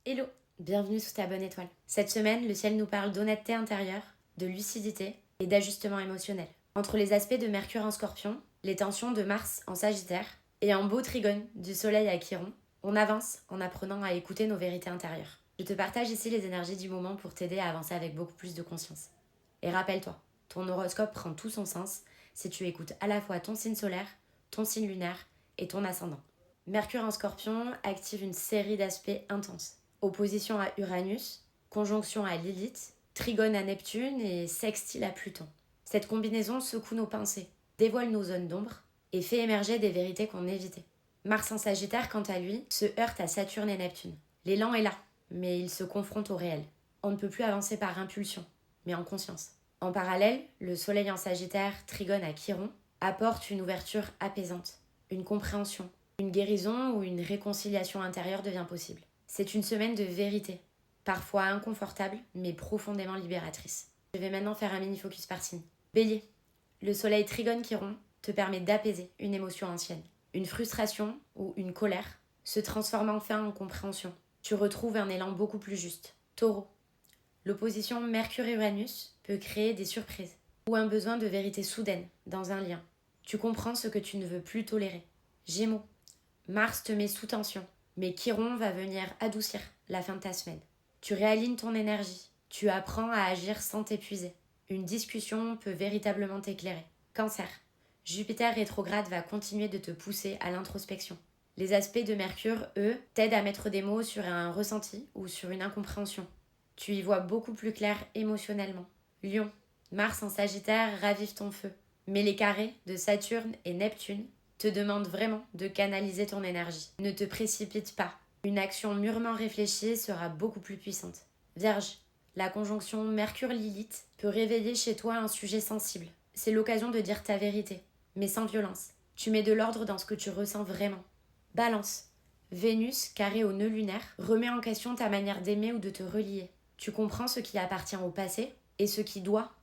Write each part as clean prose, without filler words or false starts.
Hello, bienvenue sous ta bonne étoile. Cette semaine, le ciel nous parle d'honnêteté intérieure, de lucidité et d'ajustement émotionnel. Entre les aspects de Mercure en Scorpion, les tensions de Mars en Sagittaire et un beau trigone du Soleil à Chiron, on avance en apprenant à écouter nos vérités intérieures. Je te partage ici les énergies du moment pour t'aider à avancer avec beaucoup plus de conscience. Et rappelle-toi, ton horoscope prend tout son sens si tu écoutes à la fois ton signe solaire, ton signe lunaire et ton ascendant. Mercure en Scorpion active une série d'aspects intenses. Opposition à Uranus, conjonction à Lilith, trigone à Neptune et sextile à Pluton. Cette combinaison secoue nos pensées, dévoile nos zones d'ombre et fait émerger des vérités qu'on évitait. Mars en Sagittaire, quant à lui, se heurte à Saturne et Neptune. L'élan est là, mais il se confronte au réel. On ne peut plus avancer par impulsion, mais en conscience. En parallèle, le Soleil en Sagittaire, trigone à Chiron, apporte une ouverture apaisante, une compréhension, une guérison ou une réconciliation intérieure devient possible. C'est une semaine de vérité, parfois inconfortable, mais profondément libératrice. Je vais maintenant faire un mini-focus par signe. Bélier, le Soleil trigone Chiron te permet d'apaiser une émotion ancienne. Une frustration ou une colère se transforme enfin en compréhension. Tu retrouves un élan beaucoup plus juste. Taureau, l'opposition Mercure-Uranus peut créer des surprises ou un besoin de vérité soudaine dans un lien. Tu comprends ce que tu ne veux plus tolérer. Gémeaux, Mars te met sous tension, mais Chiron va venir adoucir la fin de ta semaine. Tu réalignes ton énergie, tu apprends à agir sans t'épuiser. Une discussion peut véritablement t'éclairer. Cancer, Jupiter rétrograde va continuer de te pousser à l'introspection. Les aspects de Mercure, eux, t'aident à mettre des mots sur un ressenti ou sur une incompréhension. Tu y vois beaucoup plus clair émotionnellement. Lion, Mars en Sagittaire ravive ton feu, mais les carrés de Saturne et Neptune te demandent vraiment de canaliser ton énergie. Ne te précipite pas. Une action mûrement réfléchie sera beaucoup plus puissante. Vierge, la conjonction Mercure-Lilith peut réveiller chez toi un sujet sensible. C'est l'occasion de dire ta vérité, mais sans violence. Tu mets de l'ordre dans ce que tu ressens vraiment. Balance, Vénus, carré au nœud lunaire, remet en question ta manière d'aimer ou de te relier. Tu comprends ce qui appartient au passé et ce qui doit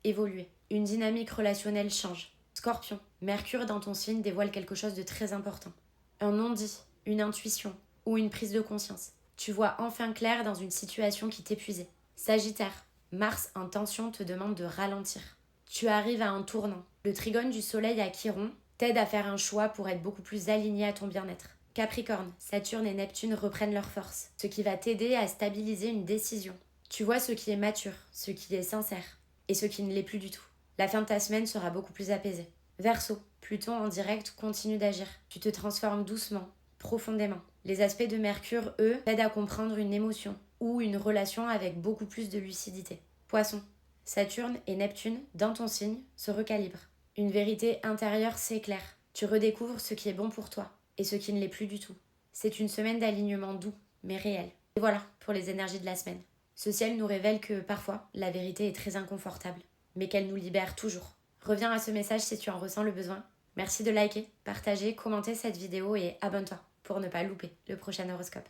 évoluer. Une dynamique relationnelle change. Scorpion, Mercure dans ton signe dévoile quelque chose de très important. Un non-dit, une intuition ou une prise de conscience. Tu vois enfin clair dans une situation qui t'épuisait. Sagittaire, Mars en tension te demande de ralentir. Tu arrives à un tournant. Le trigone du Soleil à Chiron t'aide à faire un choix pour être beaucoup plus aligné à ton bien-être. Capricorne, Saturne et Neptune reprennent leur force, ce qui va t'aider à stabiliser une décision. Tu vois ce qui est mature, ce qui est sincère, et ce qui ne l'est plus du tout. La fin de ta semaine sera beaucoup plus apaisée. Verseau, Pluton en direct continue d'agir. Tu te transformes doucement, profondément. Les aspects de Mercure, eux, t'aident à comprendre une émotion ou une relation avec beaucoup plus de lucidité. Poisson, Saturne et Neptune, dans ton signe, se recalibrent. Une vérité intérieure s'éclaire. Tu redécouvres ce qui est bon pour toi et ce qui ne l'est plus du tout. C'est une semaine d'alignement doux, mais réel. Et voilà pour les énergies de la semaine. Ce ciel nous révèle que parfois, la vérité est très inconfortable, mais qu'elle nous libère toujours. Reviens à ce message si tu en ressens le besoin. Merci de liker, partager, commenter cette vidéo et abonne-toi pour ne pas louper le prochain horoscope.